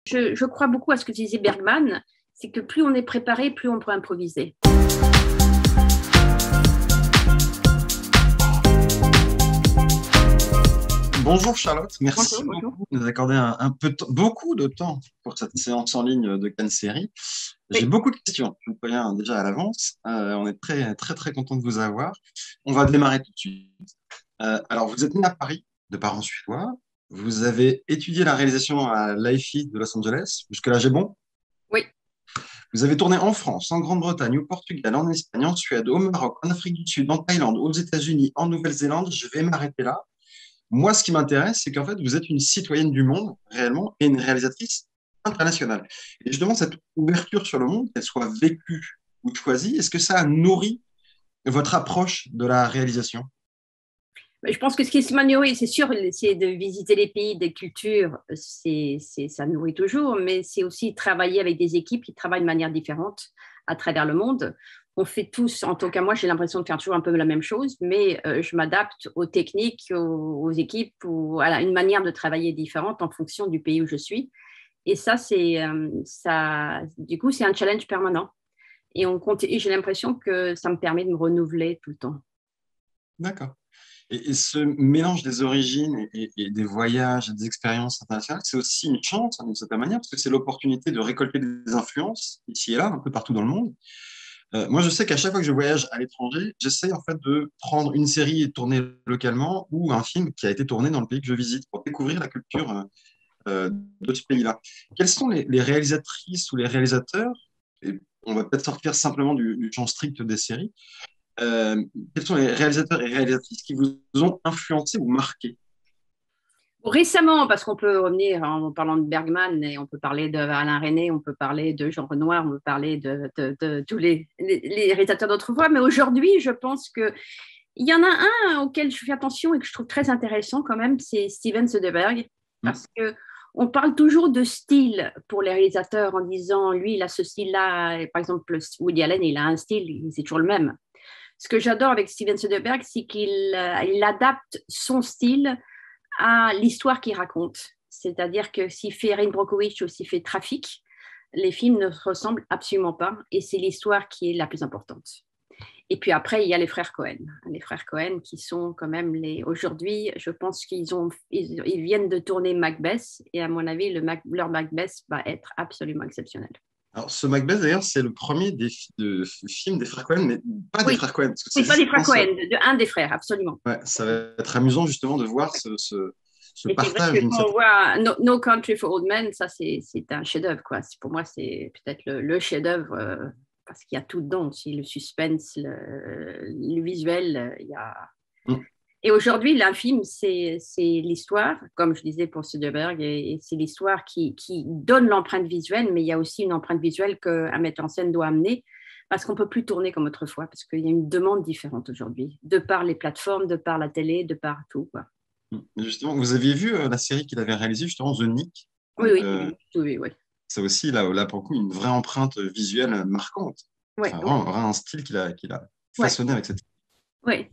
Je crois beaucoup à ce que disait Bergman, c'est que plus on est préparé, plus on peut improviser. Bonjour Charlotte, merci Bonjour. beaucoup de nous accorder beaucoup de temps pour cette séance en ligne de Cannes Série. J'ai Oui. beaucoup de questions, je vous préviens déjà à l'avance. On est très très très content de vous avoir. On va démarrer tout de suite. Alors vous êtes né à Paris, de parents suédois. Vous avez étudié la réalisation à l'IFI de Los Angeles. Jusque-là, j'ai bon? Oui. Vous avez tourné en France, en Grande-Bretagne, au Portugal, en Espagne, en Suède, au Maroc, en Afrique du Sud, en Thaïlande, aux États-Unis, en Nouvelle-Zélande. Je vais m'arrêter là. Moi, ce qui m'intéresse, c'est qu'en fait, vous êtes une citoyenne du monde, réellement, et une réalisatrice internationale. Et je demande cette ouverture sur le monde, qu'elle soit vécue ou choisie, est-ce que ça nourrit votre approche de la réalisation? Je pense que ce qui se nourrit, c'est sûr, c'est de visiter les pays, des cultures, ça nourrit toujours, mais c'est aussi travailler avec des équipes qui travaillent de manière différente à travers le monde. On fait tous, en tout cas moi, j'ai l'impression de faire toujours un peu la même chose, mais je m'adapte aux techniques, aux équipes, à une manière de travailler différente en fonction du pays où je suis. Et ça, du coup, c'est un challenge permanent. Et j'ai l'impression que ça me permet de me renouveler tout le temps. D'accord. Et ce mélange des origines et des voyages et des expériences internationales, c'est aussi une chance, hein, d'une certaine manière, parce que c'est l'opportunité de récolter des influences ici et là, un peu partout dans le monde. Moi, je sais qu'à chaque fois que je voyage à l'étranger, j'essaie en fait de prendre une série tournée localement ou un film qui a été tourné dans le pays que je visite pour découvrir la culture de ce pays-là. Quelles sont les réalisatrices ou les réalisateurs, et on va peut-être sortir simplement du champ strict des séries, euh, quels sont les réalisateurs et réalisatrices qui vous ont influencé ou marqué? Récemment, parce qu'on peut revenir en parlant de Bergman, et on peut parler d'Alain Resnais, on peut parler de Jean Renoir, on peut parler de tous les réalisateurs d'autrefois, mais aujourd'hui, je pense qu'il y en a un auquel je fais attention et que je trouve très intéressant quand même, c'est Steven Soderbergh, parce que on parle toujours de style pour les réalisateurs en disant, lui, il a ce style-là, par exemple, Woody Allen, il a un style, c'est toujours le même. Ce que j'adore avec Steven Soderbergh, c'est qu'il adapte son style à l'histoire qu'il raconte. C'est-à-dire que s'il fait Erin Brockovich ou s'il fait Trafic, les films ne se ressemblent absolument pas et c'est l'histoire qui est la plus importante. Et puis après, il y a les frères Cohen. Les frères Cohen qui sont quand même aujourd'hui, je pense ils viennent de tourner Macbeth et à mon avis, leur Macbeth va être absolument exceptionnel. Alors, ce Macbeth, d'ailleurs, c'est le premier film des frères Cohen, mais pas des Oui, frères Cohen, parce que c'est oui, pas des juste frères Cohen, un des frères, absolument. ouais, ça va être amusant justement de voir ce Et c'est vrai partage que d'une quand on certaine. voit No Country for Old Men, ça c'est un chef-d'œuvre, quoi. Pour moi, c'est peut-être le chef-d'œuvre parce qu'il y a tout dedans aussi, le suspense, le visuel. Il y a... Mm. Et aujourd'hui, un film, c'est l'histoire, comme je disais pour Soderbergh, et c'est l'histoire qui donne l'empreinte visuelle, mais il y a aussi une empreinte visuelle qu'un metteur en scène doit amener, parce qu'on ne peut plus tourner comme autrefois, parce qu'il y a une demande différente aujourd'hui, de par les plateformes, de par la télé, de par tout, quoi. Justement, vous aviez vu la série qu'il avait réalisée, justement, The Nick. Oui, oui, Euh, oui, oui. c'est aussi, là, pour le coup, une vraie empreinte visuelle marquante. Oui, Enfin, oui, vraiment un style qu'il a oui. façonné avec cette. Oui.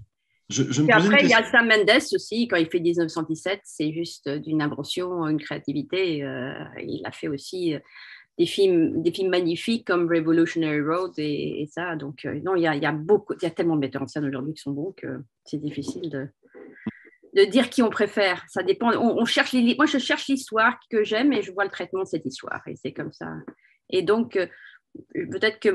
Je me Puis posais une après, il y a question. Sam Mendes aussi, quand il fait 1917, c'est juste d'une invention, une créativité. Il a fait aussi des films magnifiques comme Revolutionary Road et ça. Donc, non, il y a tellement de metteurs en scène aujourd'hui qui sont bons que c'est difficile de dire qui on préfère. Ça dépend. On cherche moi, je cherche l'histoire que j'aime et je vois le traitement de cette histoire. Et c'est comme ça. Et donc, peut-être que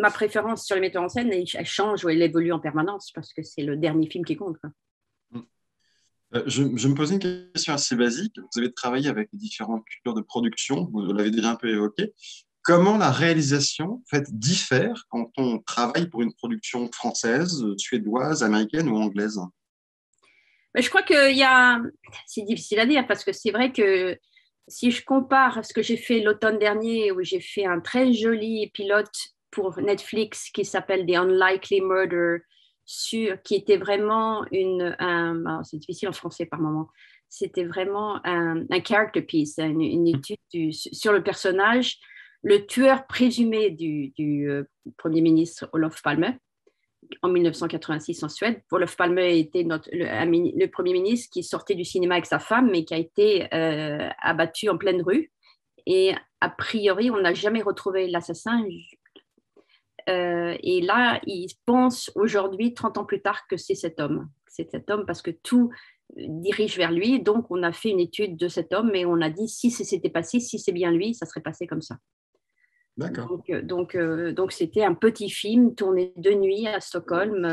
ma préférence sur les metteurs en scène, elle change ou elle évolue en permanence parce que c'est le dernier film qui compte, quoi. Je me posais une question assez basique. Vous avez travaillé avec différentes cultures de production, vous l'avez déjà un peu évoqué. Comment la réalisation en fait, diffère quand on travaille pour une production française, suédoise, américaine ou anglaise? Mais je crois c'est difficile à dire parce que c'est vrai que si je compare ce que j'ai fait l'automne dernier où j'ai fait un très joli pilote pour Netflix qui s'appelle The Unlikely Murder, qui était vraiment c'est difficile en français par moment, c'était vraiment un character piece, une étude sur le personnage, le tueur présumé du Premier ministre Olof Palme en 1986 en Suède. Olof Palme était le Premier ministre qui sortait du cinéma avec sa femme, mais qui a été abattu en pleine rue. Et a priori, on n'a jamais retrouvé l'assassin. Et là, ils pensent aujourd'hui, 30 ans plus tard, que c'est cet homme. C'est cet homme parce que tout dirige vers lui. Donc, on a fait une étude de cet homme et on a dit si c'était passé, si c'est bien lui, ça serait passé comme ça. D'accord. Donc, c'était un petit film tourné de nuit à Stockholm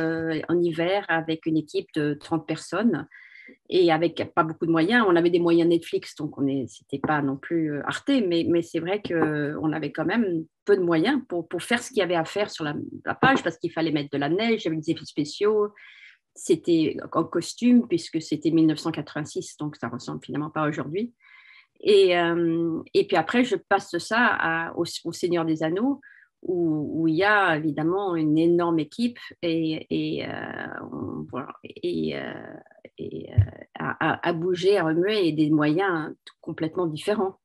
en hiver avec une équipe de 30 personnes et avec pas beaucoup de moyens. On avait des moyens Netflix, donc c'était pas non plus Arte, mais c'est vrai qu'on avait quand même peu de moyens pour faire ce qu'il y avait à faire sur la page parce qu'il fallait mettre de la neige, il y avait des effets spéciaux, c'était en costume puisque c'était 1986, donc ça ressemble finalement pas à aujourd'hui. Et puis après, je passe ça au Seigneur des Anneaux, où il y a évidemment une énorme équipe à bouger, à remuer et des moyens complètement différents.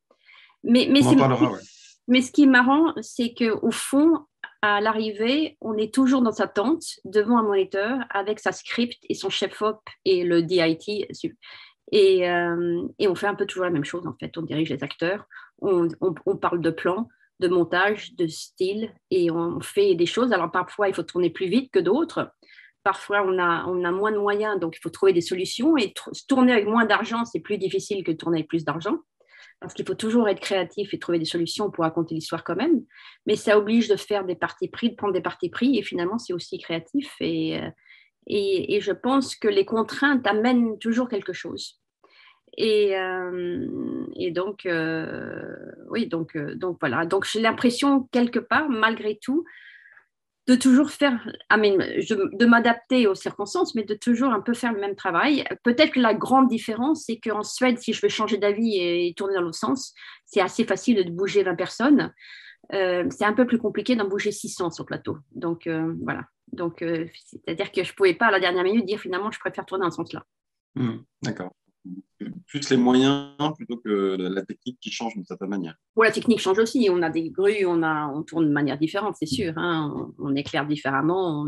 On en parlera, ouais. Mais ce qui est marrant, c'est qu'au fond, à l'arrivée, on est toujours dans sa tente, devant un moniteur, avec sa script et son chef-op et le DIT. Et on fait un peu toujours la même chose, en fait. On dirige les acteurs, on parle de plan, de montage, de style, et on fait des choses. Alors, parfois, il faut tourner plus vite que d'autres. Parfois, on a moins de moyens, donc il faut trouver des solutions. Et tourner avec moins d'argent, c'est plus difficile que tourner avec plus d'argent, parce qu'il faut toujours être créatif et trouver des solutions pour raconter l'histoire quand même. Mais ça oblige de faire des partis pris, de prendre des partis pris, et finalement, c'est aussi créatif. Et je pense que les contraintes amènent toujours quelque chose. Et donc, oui, donc voilà. Donc, j'ai l'impression, quelque part, malgré tout, de toujours faire, de m'adapter aux circonstances, mais de toujours un peu faire le même travail. Peut-être que la grande différence, c'est qu'en Suède, si je veux changer d'avis et tourner dans l'autre sens, c'est assez facile de bouger 20 personnes. C'est un peu plus compliqué d'en bouger 600 sur le plateau. Donc, voilà. Donc, c'est-à-dire que je ne pouvais pas, à la dernière minute, dire finalement, je préfère tourner dans ce sens-là. D'accord. Plus les moyens plutôt que la technique qui change d'une certaine manière. Bon, la technique change aussi. On a des grues, on tourne de manière différente, c'est sûr. Hein. On éclaire différemment,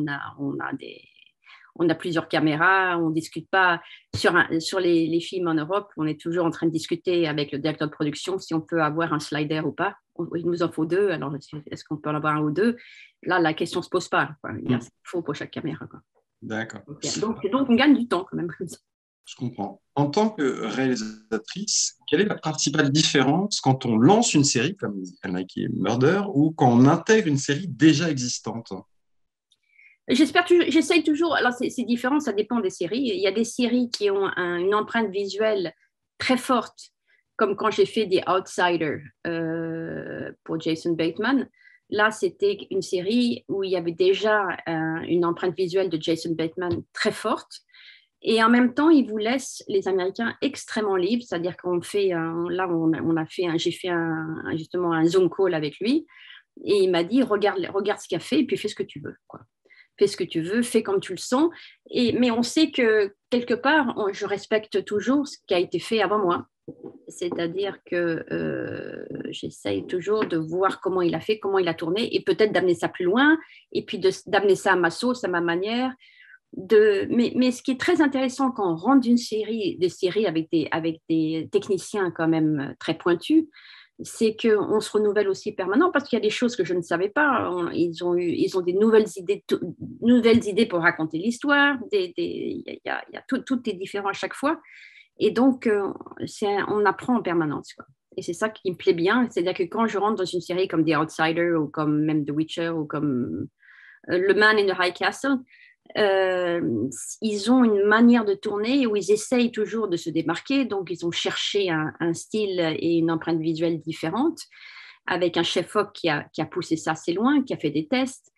on a plusieurs caméras, on ne discute pas. Sur les films en Europe, on est toujours en train de discuter avec le directeur de production si on peut avoir un slider ou pas. Il nous en faut 2, alors est-ce qu'on peut en avoir 1 ou 2? Là, la question ne se pose pas. Il y a ce qu'il faut pour chaque caméra. Quoi. D'accord. Donc, on gagne du temps quand même. Je comprends. En tant que réalisatrice, quelle est la principale différence quand on lance une série comme Almighty Murder ou quand on intègre une série déjà existante? J'essaye toujours, alors c'est différent, ça dépend des séries. Il y a des séries qui ont une empreinte visuelle très forte, comme quand j'ai fait The Outsider pour Jason Bateman. Là, c'était une série où il y avait déjà une empreinte visuelle de Jason Bateman très forte. Et en même temps, ils vous laissent, les Américains, extrêmement libres. C'est-à-dire qu'on fait, j'ai fait justement un Zoom call avec lui. Et il m'a dit, regarde ce qu'il a fait et puis fais ce que tu veux. Quoi. Fais ce que tu veux, fais comme tu le sens. Mais on sait que, quelque part, je respecte toujours ce qui a été fait avant moi. C'est-à-dire que j'essaye toujours de voir comment il a fait, comment il a tourné, et peut-être d'amener ça plus loin, et puis d'amener ça à ma sauce, à ma manière. Mais ce qui est très intéressant quand on rentre des séries avec des techniciens quand même très pointus, c'est qu'on se renouvelle aussi permanent parce qu'il y a des choses que je ne savais pas. Ils ont des nouvelles idées pour raconter l'histoire. Tout est différent à chaque fois. Et donc, on apprend en permanence. Quoi. Et c'est ça qui me plaît bien. C'est-à-dire que quand je rentre dans une série comme The Outsider ou comme même The Witcher ou comme Le Man in the High Castle, ils ont une manière de tourner où ils essayent toujours de se démarquer, donc ils ont cherché un style et une empreinte visuelle différente avec un chef-op qui a poussé ça assez loin, qui a fait des tests,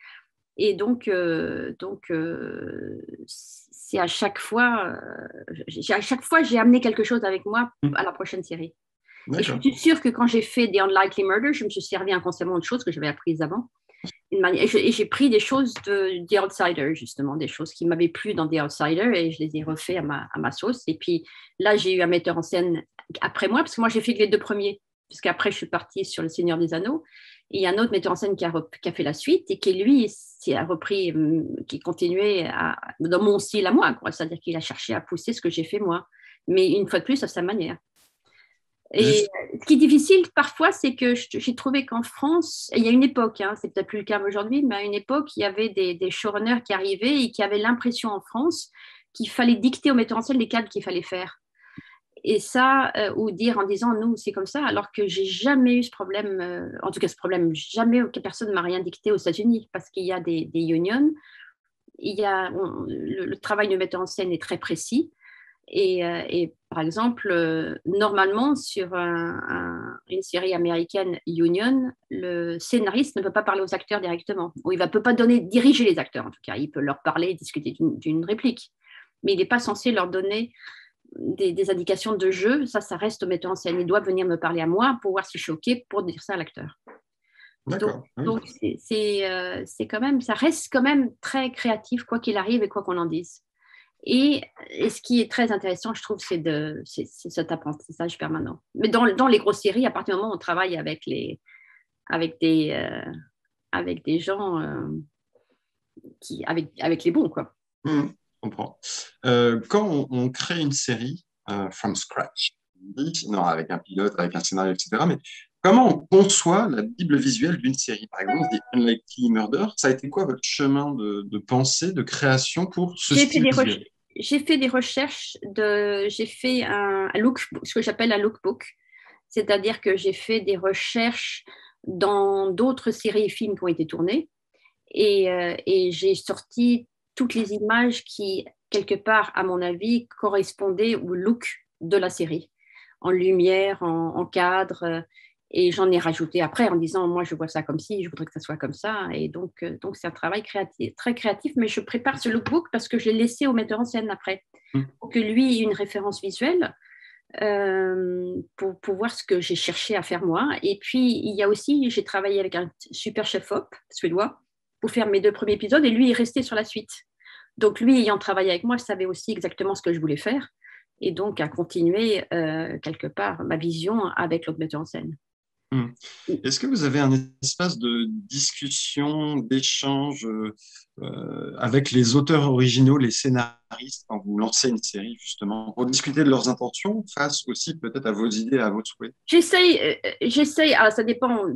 et donc c'est à chaque fois j'ai amené quelque chose avec moi à la prochaine série. Et je suis sûre que quand j'ai fait The Unlikely Murder, je me suis servi inconsciemment de choses que j'avais apprises avant. Et j'ai pris des choses de The Outsider, justement, des choses qui m'avaient plu dans The Outsider et je les ai refait à ma sauce. Et puis là, j'ai eu un metteur en scène après moi, parce que moi, j'ai fait les 2 premiers, puisqu'après, je suis partie sur Le Seigneur des Anneaux. Et il y a un autre metteur en scène qui a fait la suite et qui, lui, a repris, qui continuait dans mon style à moi. C'est-à-dire qu'il a cherché à pousser ce que j'ai fait moi, mais une fois de plus, à sa manière. Et ce qui est difficile parfois, c'est que j'ai trouvé qu'en France, il y a une époque, hein, c'est peut-être plus le cas aujourd'hui, mais à une époque, il y avait des showrunners qui arrivaient et qui avaient l'impression en France qu'il fallait dicter au metteur en scène les cadres qu'il fallait faire. Et ça, ou dire en disant nous, c'est comme ça, alors que j'ai jamais eu ce problème, en tout cas ce problème, jamais aucune personne m'a rien dicté aux États-Unis parce qu'il y a des unions, le travail de metteur en scène est très précis. Et par exemple, normalement, sur une série américaine Union, le scénariste ne peut pas parler aux acteurs directement. Ou il ne peut pas diriger les acteurs, en tout cas. Il peut leur parler et discuter d'une réplique. Mais il n'est pas censé leur donner des indications de jeu. Ça reste au metteur en scène. Ils doivent venir me parler à moi pour voir si je suis OK pour dire ça à l'acteur. Donc c'est quand même, ça reste quand même très créatif, quoi qu'il arrive et quoi qu'on en dise. Et ce qui est très intéressant, je trouve, c'est cet apprentissage permanent. Mais dans les grosses séries, à partir du moment où on travaille avec des gens avec les bons, quoi. Je comprends. Quand on crée une série from scratch, non, avec un pilote, avec un scénario, etc., mais comment on conçoit la bible visuelle d'une série? Par exemple, The Unlikely Murder, ça a été quoi votre chemin de pensée, de création pour ce style visuel? J'ai fait des recherches, j'ai fait ce que j'appelle un lookbook, c'est-à-dire que j'ai fait des recherches dans d'autres séries et films qui ont été tournés et j'ai sorti toutes les images qui, quelque part, à mon avis, correspondaient au look de la série, en lumière, en cadre. Et j'en ai rajouté après en disant, moi, je vois ça comme ci, je voudrais que ça soit comme ça. Et donc c'est un travail très créatif, mais je prépare ce lookbook parce que je l'ai laissé au metteur en scène après, pour que lui ait une référence visuelle pour voir ce que j'ai cherché à faire moi. Et puis, il y a aussi, j'ai travaillé avec un super chef-op suédois pour faire mes 2 premiers épisodes, et lui est resté sur la suite. Donc, lui, ayant travaillé avec moi, je savais aussi exactement ce que je voulais faire, et donc à continuer quelque part ma vision avec l'autre metteur en scène. Est-ce que vous avez un espace de discussion, d'échange avec les auteurs originaux, les scénaristes, quand vous lancez une série, justement, pour discuter de leurs intentions, face aussi peut-être à vos idées, à vos souhaits? J'essaye, ça dépend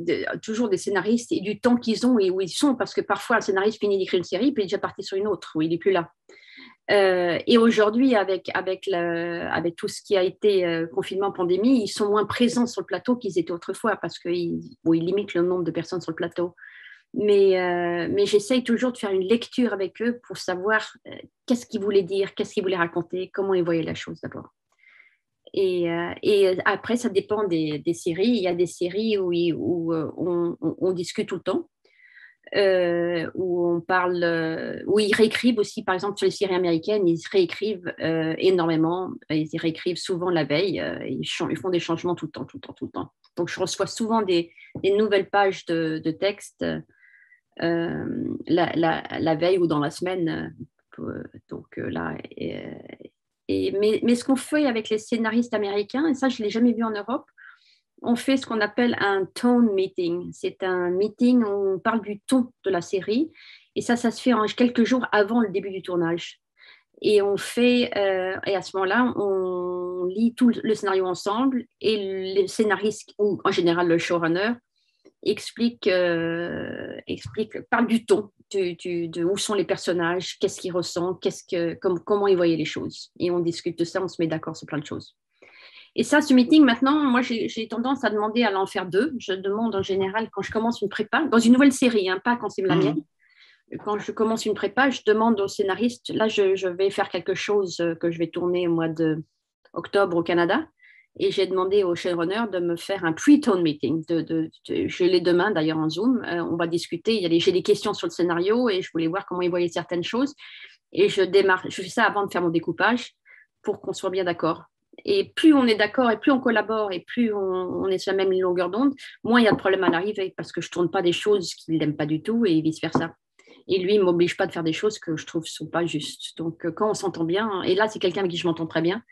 toujours des scénaristes et du temps qu'ils ont et où ils sont, parce que parfois un scénariste finit d'écrire une série, puis il est déjà parti sur une autre, où il n'est plus là. Et aujourd'hui, avec tout ce qui a été confinement, pandémie, ils sont moins présents sur le plateau qu'ils étaient autrefois parce qu'ils limitent le nombre de personnes sur le plateau. Mais j'essaye toujours de faire une lecture avec eux pour savoir qu'est-ce qu'ils voulaient dire, qu'est-ce qu'ils voulaient raconter, comment ils voyaient la chose d'abord. Et après, ça dépend des séries. Il y a des séries où on discute tout le temps. Où on parle, où ils réécrivent aussi, par exemple sur les séries américaines, ils réécrivent énormément, ils réécrivent souvent la veille, ils font des changements tout le temps, tout le temps, tout le temps. Donc je reçois souvent des nouvelles pages de texte la veille ou dans la semaine. Mais ce qu'on fait avec les scénaristes américains, et ça je ne l'ai jamais vu en Europe, on fait ce qu'on appelle un tone meeting. C'est un meeting où on parle du ton de la série. Et ça se fait quelques jours avant le début du tournage. Et et à ce moment-là, on lit tout le scénario ensemble et le scénariste, ou en général le showrunner, parle du ton, de où sont les personnages, qu'est-ce qu'ils ressentent, comment ils voyaient les choses. Et on discute de ça, on se met d'accord sur plein de choses. Et ça, ce meeting, maintenant, moi, j'ai tendance à demander à l'en faire 2. Je demande en général, quand je commence une prépa, dans une nouvelle série, hein, pas quand c'est la mienne. Quand je commence une prépa, je demande au scénariste, là, je vais faire quelque chose que je vais tourner au mois d'octobre au Canada. Et j'ai demandé au showrunner de me faire un pre-tone meeting. Je l'ai demain, d'ailleurs, en Zoom. On va discuter. J'ai des questions sur le scénario et je voulais voir comment ils voyaient certaines choses. Et je fais ça avant de faire mon découpage pour qu'on soit bien d'accord. Et plus on est d'accord et plus on collabore et plus on est sur la même longueur d'onde, moins il y a de problème à l'arrivée parce que je ne tourne pas des choses qu'il n'aime pas du tout et vice-versa. Et lui, il ne m'oblige pas de faire des choses que je trouve ne sont pas justes. Donc, quand on s'entend bien, et là, c'est quelqu'un avec qui je m'entends très bien,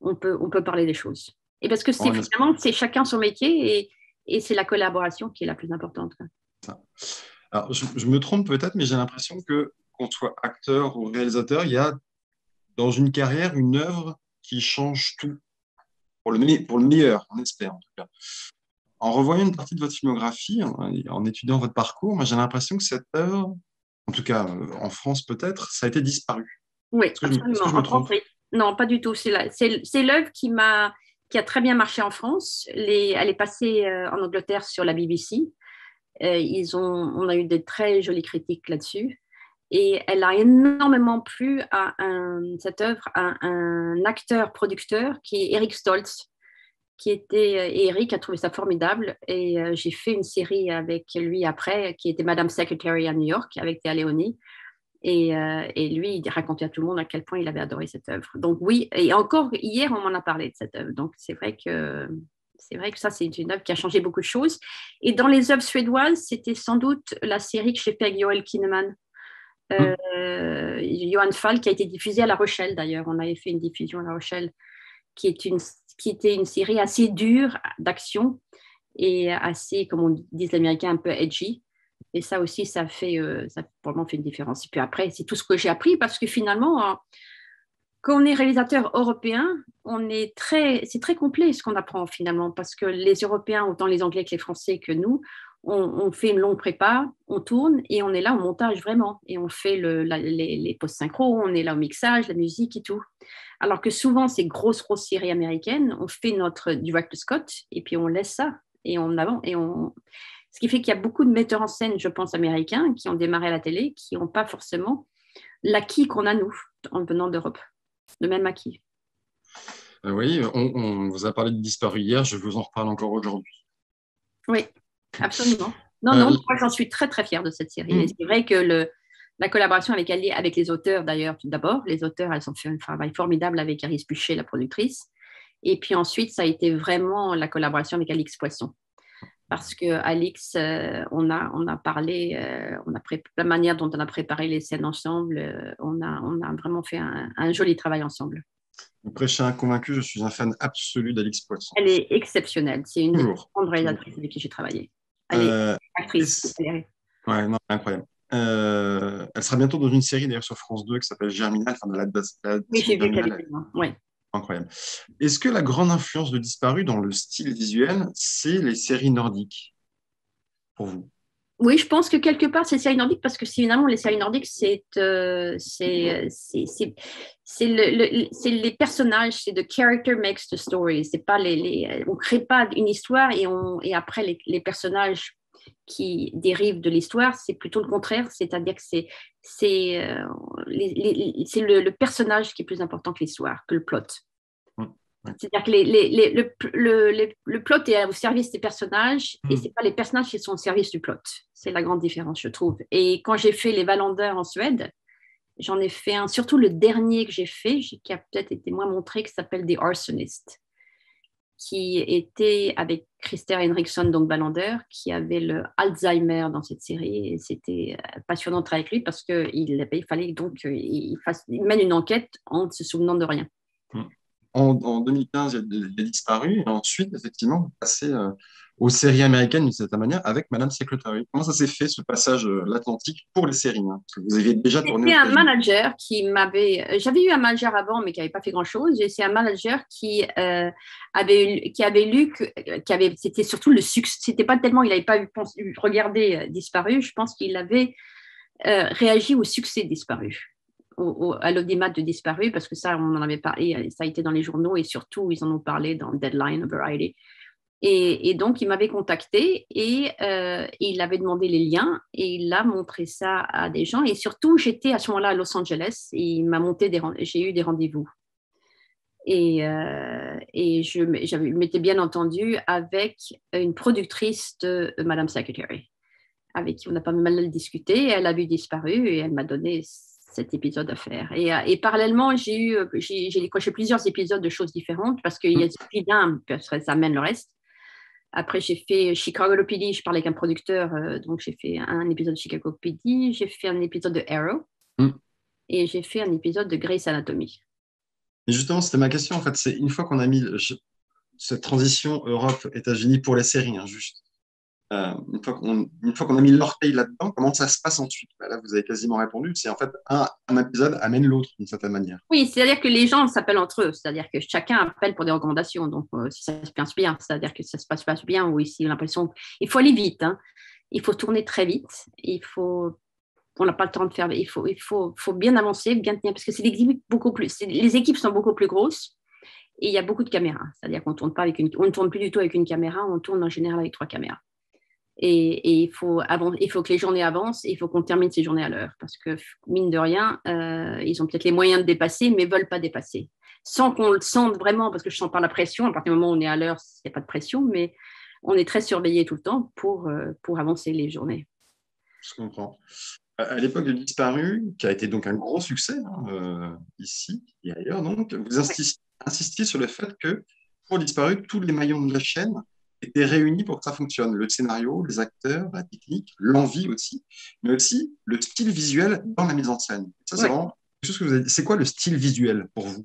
on peut parler des choses. Et parce que finalement, c'est chacun son métier et c'est la collaboration qui est la plus importante. Alors, je me trompe peut-être, mais j'ai l'impression que qu'on soit acteur ou réalisateur, il y a dans une carrière une œuvre qui change tout pour le meilleur, on espère en tout cas. En revoyant une partie de votre filmographie, en étudiant votre parcours, moi j'ai l'impression que cette œuvre, en tout cas en France peut-être, ça a été disparu. Oui, Est-ce que absolument. je me En France, trompe? oui. Non, pas du tout. C'est l'œuvre qui a très bien marché en France. Elle est passée en Angleterre sur la BBC. On a eu de très jolies critiques là-dessus. Et elle a énormément plu cette œuvre à un acteur-producteur qui est Eric Stoltz, et Eric a trouvé ça formidable. Et j'ai fait une série avec lui après, qui était Madame Secretary à New York, avec Théa Leoni. Et lui, il racontait à tout le monde à quel point il avait adoré cette œuvre. Donc oui, et encore hier, on m'en a parlé de cette œuvre. Donc c'est vrai que ça, c'est une œuvre qui a changé beaucoup de choses. Et dans les œuvres suédoises, c'était sans doute la série que j'ai faite avec Joel Kinnaman, Johan Falk, qui a été diffusée à La Rochelle d'ailleurs. On avait fait une diffusion à La Rochelle, qui était une série assez dure d'action et assez, comme on dit les Américains, un peu edgy. Et ça aussi, ça vraiment fait une différence. Et puis après, c'est tout ce que j'ai appris parce que finalement, quand on est réalisateur européen, c'est très complet ce qu'on apprend finalement parce que les Européens, autant les Anglais que les Français que nous, on fait une longue prépa, on tourne et on est là au montage vraiment. Et on fait les post-synchro, on est là au mixage, la musique et tout. Alors que souvent, ces grosses séries américaines, on fait notre director's cut et puis on laisse ça et on avant et on. Ce qui fait qu'il y a beaucoup de metteurs en scène, je pense, américains qui ont démarré à la télé, qui n'ont pas forcément l'acquis qu'on a, nous, en venant d'Europe. Le même acquis. Oui, on vous a parlé de Disparu hier, je vous en reparle encore aujourd'hui. Oui, absolument. Non, moi, j'en suis très, très fière de cette série. Et c'est vrai que la collaboration avec les auteurs, d'ailleurs, tout d'abord, les auteurs, elles ont fait un travail formidable avec Iris Buchet, la productrice. Et puis ensuite, ça a été vraiment la collaboration avec Alix Poisson. Parce que Alix, on a parlé, la manière dont on a préparé les scènes ensemble, on a vraiment fait un joli travail ensemble. Vous prêchez un convaincu, je suis un fan absolu d'Alix Poisson. Elle est exceptionnelle. C'est une des grandes Toujours. réalisatrices avec qui j'ai travaillé. Elle est actrice. Ouais, non, incroyable. Elle sera bientôt dans une série d'ailleurs sur France 2 qui s'appelle Germinal, enfin de la Oui, j'ai vu Germinal. ouais. Incroyable. Est-ce que la grande influence de Disparu dans le style visuel, c'est les séries nordiques pour vous? Oui, je pense que quelque part, c'est les séries nordiques parce que finalement, les séries nordiques, c'est les personnages, c'est the character makes the story. C'est pas on crée pas une histoire et après, les personnages qui dérivent de l'histoire, c'est plutôt le contraire, c'est-à-dire que c'est le personnage qui est plus important que l'histoire, que le plot. C'est-à-dire que le plot est au service des personnages et ce n'est pas les personnages qui sont au service du plot. C'est la grande différence, je trouve. Et quand j'ai fait Les Wallander en Suède, j'en ai fait un, surtout le dernier que j'ai fait, qui a peut-être été moins montré, qui s'appelle The Arsonist, qui était avec Christer Henriksson, donc Wallander, qui avait le Alzheimer dans cette série. Et c'était passionnant de travailler avec lui parce qu'il fallait donc qu'il mène une enquête en se souvenant de rien. En 2015, il a disparu. Et ensuite, effectivement, vous passez aux séries américaines d'une certaine manière avec Madame Secretary. Comment ça s'est fait, ce passage l'Atlantique pour les séries, hein? Parce que vous aviez déjà tourné aux C'était un États-Unis. manager qui m'avait. J'avais eu un manager avant, mais qui n'avait pas fait grand-chose. Et c'est un manager qui avait lu c'était surtout le succès. C'était pas tellement, il n'avait pas regardé Disparu. Je pense qu'il avait réagi au succès Disparu. À l'audimat de Disparu, parce que ça, on en avait parlé, ça a été dans les journaux et surtout, ils en ont parlé dans Deadline, Variety. Et donc, il m'avait contacté et il avait demandé les liens et il a montré ça à des gens. Et surtout, j'étais à ce moment-là à Los Angeles et il m'a j'ai eu des rendez-vous. Et je m'étais bien entendu avec une productrice de Madame Secretary, avec qui on a pas mal discuté. Elle a vu Disparu et elle m'a donné cet épisode à faire. Et parallèlement, j'ai décroché plusieurs épisodes de choses différentes parce qu'il y a suffit d'un, ça amène le reste. Après, j'ai fait Chicago PD, je parlais avec un producteur, donc j'ai fait un épisode de Chicago PD, j'ai fait un épisode de Arrow et j'ai fait un épisode de Grey's Anatomy. Et justement, c'était ma question, en fait, c'est une fois qu'on a mis cette transition Europe-États-Unis pour les séries, hein, juste. une fois qu'on a mis l'orteil là-dedans, comment ça se passe ensuite? Bah, là, vous avez quasiment répondu. C'est en fait un épisode amène l'autre d'une certaine manière. Oui, c'est-à-dire que les gens s'appellent entre eux, c'est-à-dire que chacun appelle pour des recommandations. Donc, si ça se passe bien, c'est-à-dire que ça se passe bien, ou ici, l'impression qu'il faut aller vite, hein. Il faut tourner très vite. On n'a pas le temps de faire. Il faut bien avancer, bien tenir, parce que c'est des équipes beaucoup plus. Les équipes sont beaucoup plus grosses et il y a beaucoup de caméras. C'est-à-dire qu'on tourne pas on ne tourne plus du tout avec une caméra, on tourne en général avec 3 caméras. Et il faut que les journées avancent et il faut qu'on termine ces journées à l'heure. Parce que, mine de rien, ils ont peut-être les moyens de dépasser, mais ne veulent pas dépasser. Sans qu'on le sente vraiment, parce que je sens pas la pression. À partir du moment où on est à l'heure, il n'y a pas de pression, mais on est très surveillé tout le temps pour avancer les journées. Je comprends. À l'époque de Disparu, qui a été donc un gros succès ici et ailleurs, donc, vous insistiez sur le fait que pour Disparu, tous les maillons de la chaîne étaient réunis pour que ça fonctionne. Le scénario, les acteurs, la technique, l'envie aussi, mais aussi le style visuel dans la mise en scène. Ça, c'est vraiment quelque chose que vous avez dit. C'est quoi le style visuel pour vous?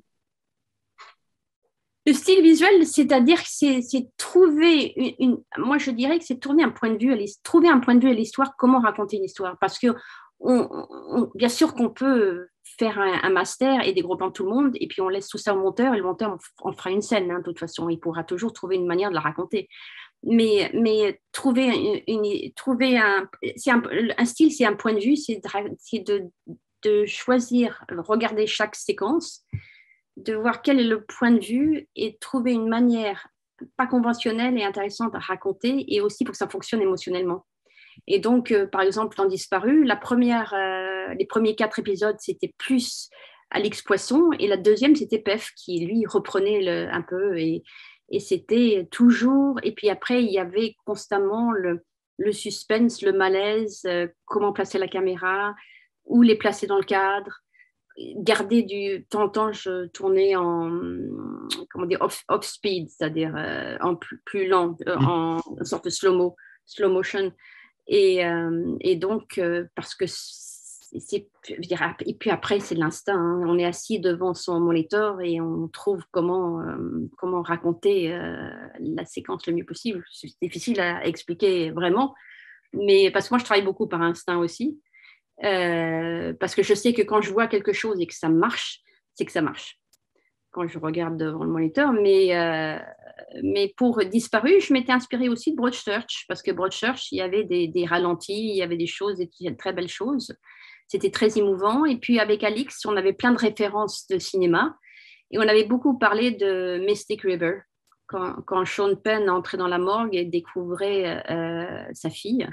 Le style visuel, c'est-à-dire que c'est trouver moi je dirais que c'est trouver un point de vue à l'histoire, comment raconter une histoire. Parce que bien sûr qu'on peut faire un master et des gros plans de tout le monde, et puis on laisse tout ça au monteur, et le monteur en fera une scène, hein, de toute façon, il pourra toujours trouver une manière de la raconter. Mais trouver un style, c'est un point de vue, c'est de choisir, regarder chaque séquence, de voir quel est le point de vue et trouver une manière pas conventionnelle et intéressante à raconter, et aussi pour que ça fonctionne émotionnellement. Et donc, par exemple, dans Disparu, les premiers 4 épisodes, c'était plus Alix Poisson, et la deuxième, c'était Pef, qui, lui, reprenait un peu, et c'était toujours... Et puis après, il y avait constamment le suspense, le malaise, comment placer la caméra, où les placer dans le cadre, garder du temps en temps. Je tournais en off speed, c'est-à-dire en plus lent, en sorte de slow motion. Et donc, parce que et puis après, c'est de l'instinct, hein. On est assis devant son moniteur et on trouve comment raconter la séquence le mieux possible. C'est difficile à expliquer vraiment, mais parce que moi, je travaille beaucoup par instinct aussi. Parce que je sais que quand je vois quelque chose et que ça marche, c'est que ça marche quand je regarde devant le moniteur. Mais pour Disparu, je m'étais inspirée aussi de Broadchurch, parce que Broadchurch, il y avait des ralentis, il y avait des choses, des très belles choses. C'était très émouvant. Et puis avec Alix, on avait plein de références de cinéma. Et on avait beaucoup parlé de Mystic River, quand Sean Penn entrait dans la morgue et découvrait sa fille.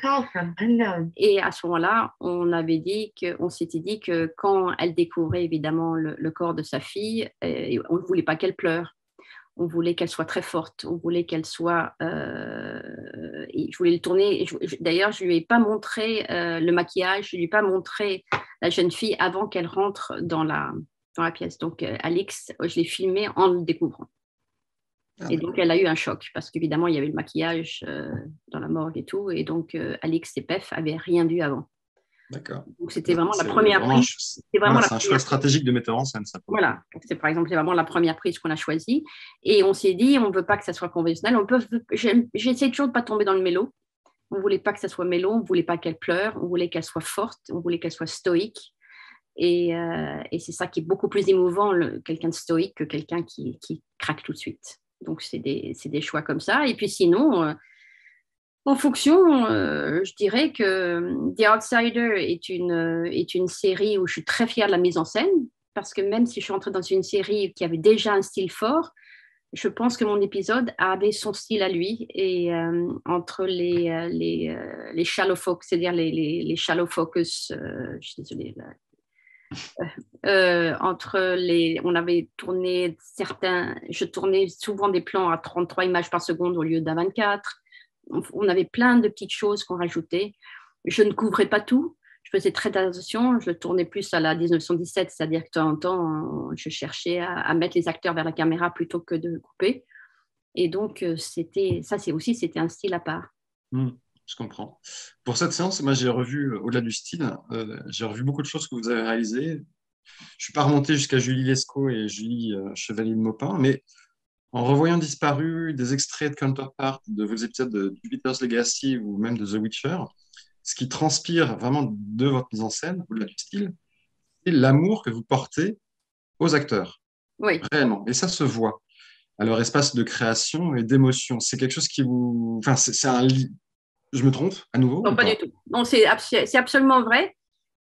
Et à ce moment-là, on s'était dit que quand elle découvrait évidemment le corps de sa fille, on ne voulait pas qu'elle pleure. On voulait qu'elle soit très forte. On voulait qu'elle soit... et je voulais le tourner. D'ailleurs, je ne lui ai pas montré le maquillage. Je ne lui ai pas montré la jeune fille avant qu'elle rentre dans la pièce. Donc, Alix, je l'ai filmée en le découvrant. Et donc, elle a eu un choc parce qu'évidemment, il y avait le maquillage dans la morgue et tout. Et donc, Alix et Pef n'avaient rien vu avant. D'accord. Donc, c'était vraiment la première prise. C'est un choix stratégique de metteur en scène, ça. Voilà. Donc, c'est vraiment la première prise qu'on a choisie. Et on s'est dit, on ne veut pas que ça soit conventionnel. J'essaie toujours de ne pas tomber dans le mélo. On ne voulait pas que ça soit mélo. On ne voulait pas qu'elle pleure. On voulait qu'elle soit forte. On voulait qu'elle soit stoïque. Et c'est ça qui est beaucoup plus émouvant, quelqu'un de stoïque, que quelqu'un qui craque tout de suite. Donc, c'est des choix comme ça. Et puis sinon, en fonction, je dirais que The Outsider est une série où je suis très fière de la mise en scène, parce que même si je suis entrée dans une série qui avait déjà un style fort, je pense que mon épisode avait son style à lui. Et entre les shallow focus, c'est-à-dire les shallow focus, je suis désolée, on avait tourné je tournais souvent des plans à 33 images par seconde au lieu d'un 24. On avait plein de petites choses qu'on rajoutait. Je ne couvrais pas tout. Je faisais très attention. Je tournais plus à la 1917, c'est-à-dire que de temps en temps, je cherchais à mettre les acteurs vers la caméra plutôt que de couper. Et donc, c'était un style à part. Je comprends. Pour cette séance, moi, j'ai revu, au-delà du style, j'ai revu beaucoup de choses que vous avez réalisées. Je ne suis pas remonté jusqu'à Julie Lescaut et Julie Chevalier de Maupin, mais En revoyant disparu des extraits de Counterpart de vos épisodes de Jupiter's Legacy ou même de The Witcher, ce qui transpire vraiment de votre mise en scène, au-delà du style, c'est l'amour que vous portez aux acteurs, Oui. réellement. Et ça se voit à leur espace de création et d'émotion. C'est quelque chose qui vous... Enfin, c'est un lit. Je me trompe à nouveau Non, ou pas du pas? tout. Non, c'est absolument vrai.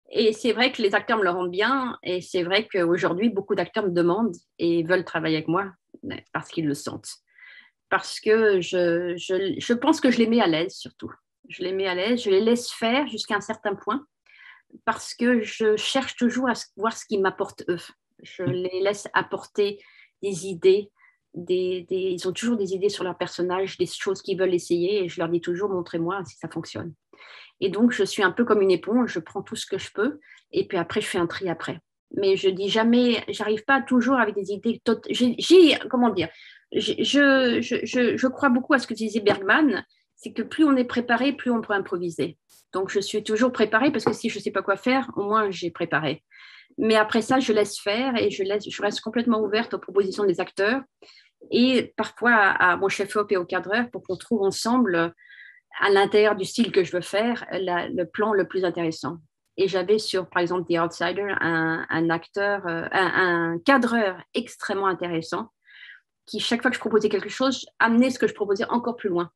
Et c'est vrai que les acteurs me le rendent bien. Et c'est vrai qu'aujourd'hui, beaucoup d'acteurs me demandent et veulent travailler avec moi parce qu'ils le sentent. Parce que je pense que je les mets à l'aise surtout. Je les mets à l'aise, je les laisse faire jusqu'à un certain point parce que je cherche toujours à voir ce qui m'apporte eux. Je les laisse apporter des idées. Ils ont toujours des idées sur leur personnage, des choses qu'ils veulent essayer et je leur dis toujours montrez-moi si ça fonctionne. Et donc, je suis un peu comme une éponge, je prends tout ce que je peux et puis après, je fais un tri après. Mais je dis jamais, j'arrive pas toujours avec des idées. Comment dire, je crois beaucoup à ce que disait Bergman, c'est que plus on est préparé, plus on peut improviser. Donc, je suis toujours préparée parce que si je ne sais pas quoi faire, au moins j'ai préparé. Mais après ça, je laisse faire et je reste complètement ouverte aux propositions des acteurs et parfois à mon chef-op et au cadreur pour qu'on trouve ensemble à l'intérieur du style que je veux faire, le plan le plus intéressant. Et j'avais sur, par exemple, The Outsider, un acteur, un cadreur extrêmement intéressant qui, chaque fois que je proposais quelque chose, amenait ce que je proposais encore plus loin.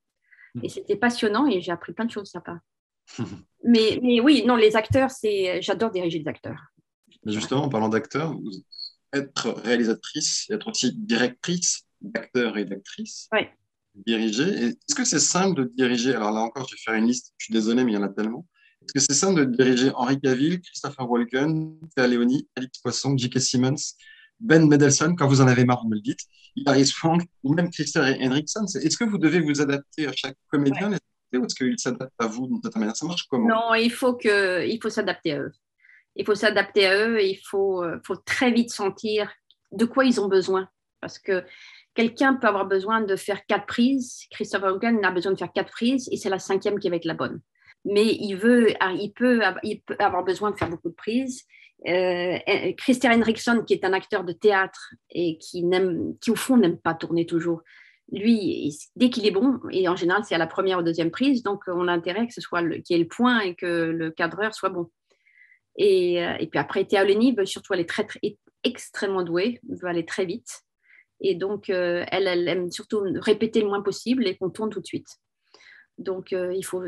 Et c'était passionnant et j'ai appris plein de choses sympas. Mais oui, non, les acteurs, j'adore diriger les acteurs. Mais justement, en parlant d'acteur, être réalisatrice, être aussi directrice d'acteurs et d'actrices, Ouais. diriger. Est-ce que c'est simple de diriger? Alors là encore, je vais faire une liste, je suis désolé, mais il y en a tellement. Est-ce que c'est simple de diriger Henry Cavill, Christopher Walken, Théa Leoni, Alix Poisson, J.K. Simmons, Ben Mendelsohn, quand vous en avez marre, vous me le dites, Hilary Swank ou même Christopher Hendrickson? Est-ce que vous devez vous adapter à chaque comédien ou est-ce qu'il s'adapte à vous d'une certaine manière? Ça marche comment? Non, il faut s'adapter à eux. Il faut s'adapter à eux, faut très vite sentir de quoi ils ont besoin. Parce que quelqu'un peut avoir besoin de faire 4 prises, Christopher Walken a besoin de faire 4 prises et c'est la 5e qui va être la bonne. Mais il peut avoir besoin de faire beaucoup de prises. Christian Henriksson, qui est un acteur de théâtre et qui au fond n'aime pas tourner toujours, lui, dès qu'il est bon, et en général c'est à la première ou deuxième prise, donc on a intérêt que ce soit qu'il y ait le point et que le cadreur soit bon. Et puis après, Théa Leni, surtout, elle est extrêmement douée, elle veut aller très vite. Et donc, elle aime surtout répéter le moins possible et qu'on tourne tout de suite. Donc, il faut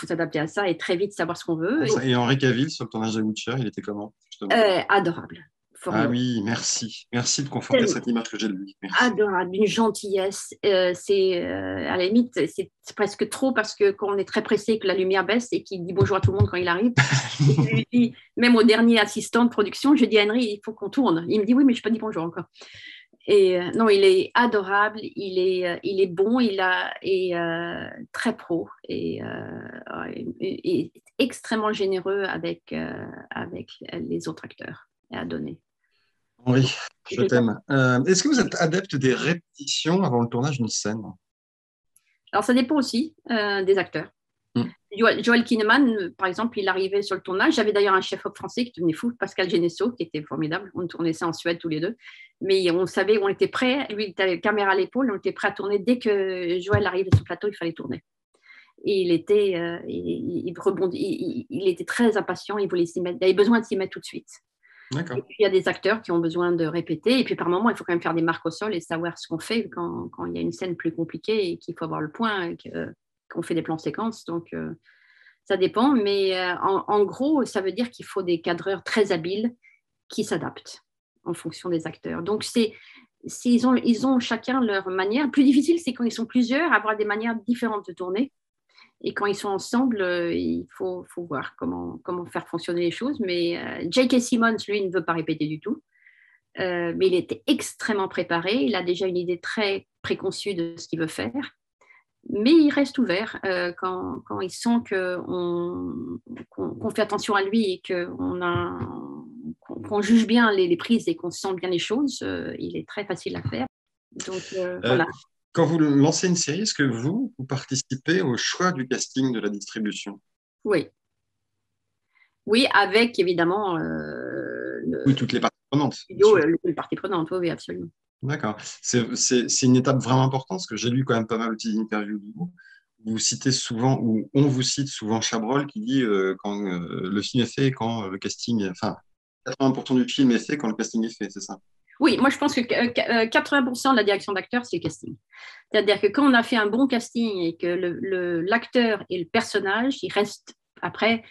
s'adapter à ça et très vite savoir ce qu'on veut. Et Henry Cavill, sur le tournage de Witcher, il était comment, justement? Adorable, Ah formidable. oui, merci. Merci de conforter cette image que j'ai de lui. Merci. Adorable, d'une gentillesse. À la limite, c'est presque trop parce que quand on est très pressé, que la lumière baisse et qu'il dit bonjour à tout le monde quand il arrive, je lui dis, même au dernier assistant de production, je dis à Henry, il faut qu'on tourne. Il me dit oui, mais je n'ai pas dit bonjour encore. Et non, il est adorable, il est bon, très pro et extrêmement généreux avec les autres acteurs et à donner. Henri, je t'aime. Est-ce que vous êtes adepte des répétitions avant le tournage d'une scène? Alors, ça dépend aussi des acteurs. Joel Kinnaman, par exemple, il arrivait sur le tournage. J'avais d'ailleurs un chef-op français qui devenait fou, Pascal Genesso, qui était formidable. On tournait ça en Suède tous les deux. Mais on savait, on était prêts. Lui, il avait la caméra à l'épaule. On était prêts à tourner. Dès que Joel arrivait sur le plateau, il fallait tourner. Et il était très impatient. Il avait besoin de s'y mettre tout de suite. D'accord. Et puis, il y a des acteurs qui ont besoin de répéter. Et puis, par moment, il faut quand même faire des marques au sol et savoir ce qu'on fait quand il y a une scène plus compliquée et qu'il faut avoir le point, qu'on fait des plans séquences. Donc, ça dépend. Mais en gros, ça veut dire qu'il faut des cadreurs très habiles qui s'adaptent en fonction des acteurs. Donc, ils ont chacun leur manière. Le plus difficile, c'est quand ils sont plusieurs, avoir des manières différentes de tourner. Et quand ils sont ensemble, il faut voir comment faire fonctionner les choses. Mais J.K. Simmons, lui, ne veut pas répéter du tout. Mais il était extrêmement préparé. Il a déjà une idée très préconçue de ce qu'il veut faire. Mais il reste ouvert quand il sent qu'on fait attention à lui et qu'on juge bien les prises et qu'on sent bien les choses. Il est très facile à faire. Donc, voilà. Quand vous lancez une série, est-ce que vous participez au choix du casting de la distribution? Oui. Oui, avec évidemment oui, toutes les parties prenantes. les parties prenantes, oui, absolument. D'accord. C'est une étape vraiment importante parce que j'ai lu quand même pas mal de interviews de vous. Vous citez souvent, ou on vous cite souvent Chabrol qui dit quand le film est fait, quand le casting, enfin, 80% du film est fait quand le casting est fait, c'est ça? Oui, moi je pense que 80% de la direction d'acteur, c'est le casting. C'est-à-dire que quand on a fait un bon casting et que l'acteur et le personnage, il reste après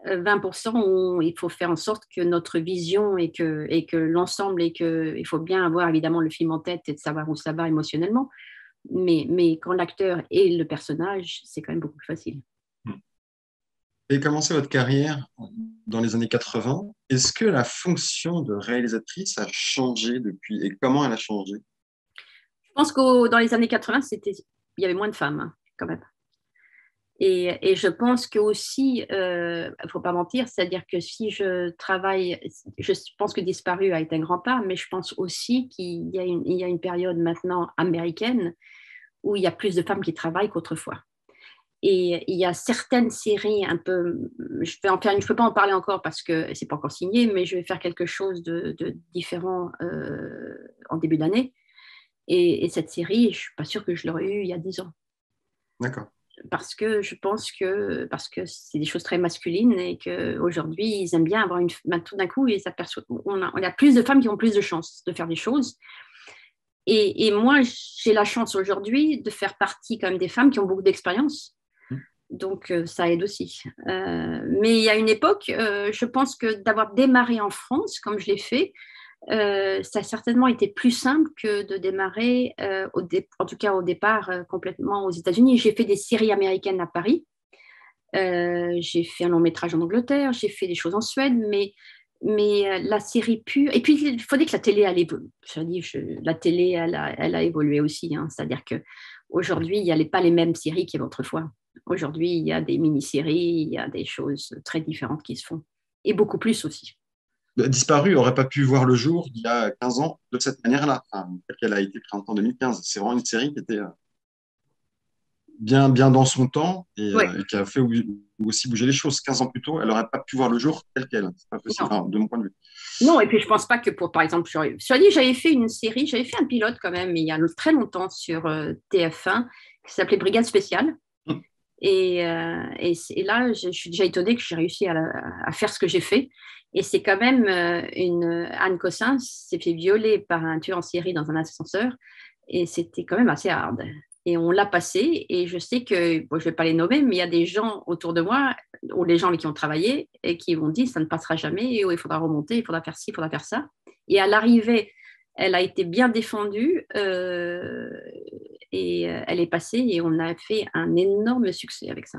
20% où il faut faire en sorte que notre vision et que l'ensemble, et qu'il faut bien avoir évidemment le film en tête et de savoir où ça va émotionnellement. Mais quand l'acteur et le personnage, c'est quand même beaucoup plus facile. Vous avez commencé votre carrière dans les années 80. Est-ce que la fonction de réalisatrice a changé depuis et comment elle a changé? Je pense que dans les années 80, il y avait moins de femmes, hein, quand même. Et je pense que aussi, il ne faut pas mentir, c'est-à-dire que si je travaille, je pense que Disparu a été un grand pas, mais je pense aussi qu'il y a une période maintenant américaine où il y a plus de femmes qui travaillent qu'autrefois. Et il y a certaines séries un peu, je vais en faire une, je ne peux pas en parler encore parce que c'est pas encore signé, mais je vais faire quelque chose de différent en début d'année. Et cette série, je ne suis pas sûre que je l'aurais eue il y a 10 ans. D'accord. Parce que je pense parce que c'est des choses très masculines et qu'aujourd'hui, ils aiment bien avoir tout d'un coup, on a plus de femmes qui ont plus de chances de faire des choses. Et moi, j'ai la chance aujourd'hui de faire partie quand même des femmes qui ont beaucoup d'expérience. Donc, ça aide aussi. Mais il y a une époque, je pense que d'avoir démarré en France, comme je l'ai fait, ça a certainement été plus simple que de démarrer, en tout cas au départ, complètement aux États-Unis. J'ai fait des séries américaines à Paris. J'ai fait un long métrage en Angleterre. J'ai fait des choses en Suède. Mais la série pure. Et puis, il faudrait que la télé, la télé, elle a évolué aussi, hein. C'est-à-dire qu'aujourd'hui, il n'y a pas les mêmes séries qu'il y avait autrefois. Aujourd'hui, il y a des mini-séries, il y a des choses très différentes qui se font. Et beaucoup plus aussi. Disparu n'aurait pas pu voir le jour il y a 15 ans de cette manière-là, enfin, telle qu'elle a été printemps 2015. C'est vraiment une série qui était bien, bien dans son temps Ouais, et qui a fait aussi bouger les choses. 15 ans plus tôt, elle n'aurait pas pu voir le jour telle qu'elle. C'est pas possible, non. enfin, de mon point de vue. Non, et puis je pense pas que par exemple, j'avais fait une série, j'avais fait un pilote quand même, il y a très longtemps sur TF1, qui s'appelait Brigade Spéciale. Hum, Et là, je suis déjà étonnée que j'ai réussi à faire ce que j'ai fait. Et c'est quand même Anne Cossin s'est fait violer par un tueur en série dans un ascenseur. Et c'était quand même assez hard. Et on l'a passé. Et je sais que, bon, je ne vais pas les nommer, mais il y a des gens autour de moi, ou les gens avec qui ont travaillé, et qui m'ont dit ça ne passera jamais. Et, il faudra remonter, il faudra faire ci, il faudra faire ça. Et à l'arrivée, elle a été bien défendue. Et elle est passée et on a fait un énorme succès avec ça.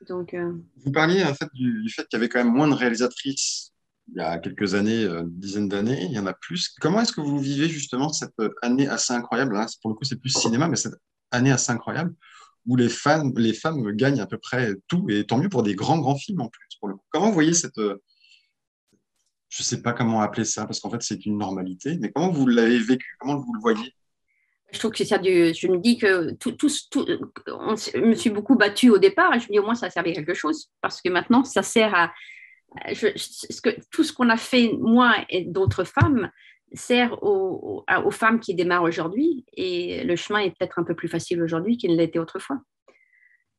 Donc, Vous parliez en fait du fait qu'il y avait quand même moins de réalisatrices il y a quelques années, une dizaine d'années, il y en a plus. Comment est-ce que vous vivez justement cette année assez incroyable, là, pour le coup c'est plus cinéma, mais cette année assez incroyable où les femmes gagnent à peu près tout, et tant mieux pour des grands, grands films en plus, pour le coup. Comment vous voyez cette, je ne sais pas comment appeler ça, parce qu'en fait c'est une normalité, mais comment vous l'avez vécu, comment vous le voyez? je trouve que c'est ça. Je me dis que je me suis beaucoup battue au départ et je me dis au moins ça a servi à quelque chose parce que maintenant ça sert tout ce qu'on a fait, moi et d'autres femmes, sert aux femmes qui démarrent aujourd'hui et le chemin est peut-être un peu plus facile aujourd'hui qu'il ne l'était autrefois.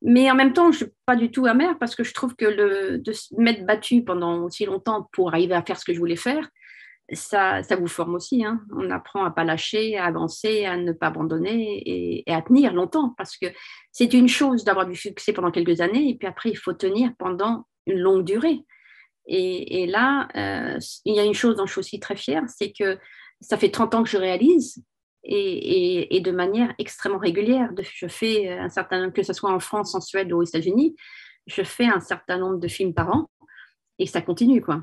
Mais en même temps, je ne suis pas du tout amère parce que je trouve que de se mettre battue pendant aussi longtemps pour arriver à faire ce que je voulais faire, ça vous forme aussi, hein. On apprend à ne pas lâcher, à avancer, à ne pas abandonner et à tenir longtemps parce que c'est une chose d'avoir du succès pendant quelques années et puis après, il faut tenir pendant une longue durée. Et là, il y a une chose dont je suis aussi très fière, c'est que ça fait 30 ans que je réalise et de manière extrêmement régulière. Je fais un certain nombre, que ce soit en France, en Suède ou aux États-Unis, je fais un certain nombre de films par an et ça continue, quoi.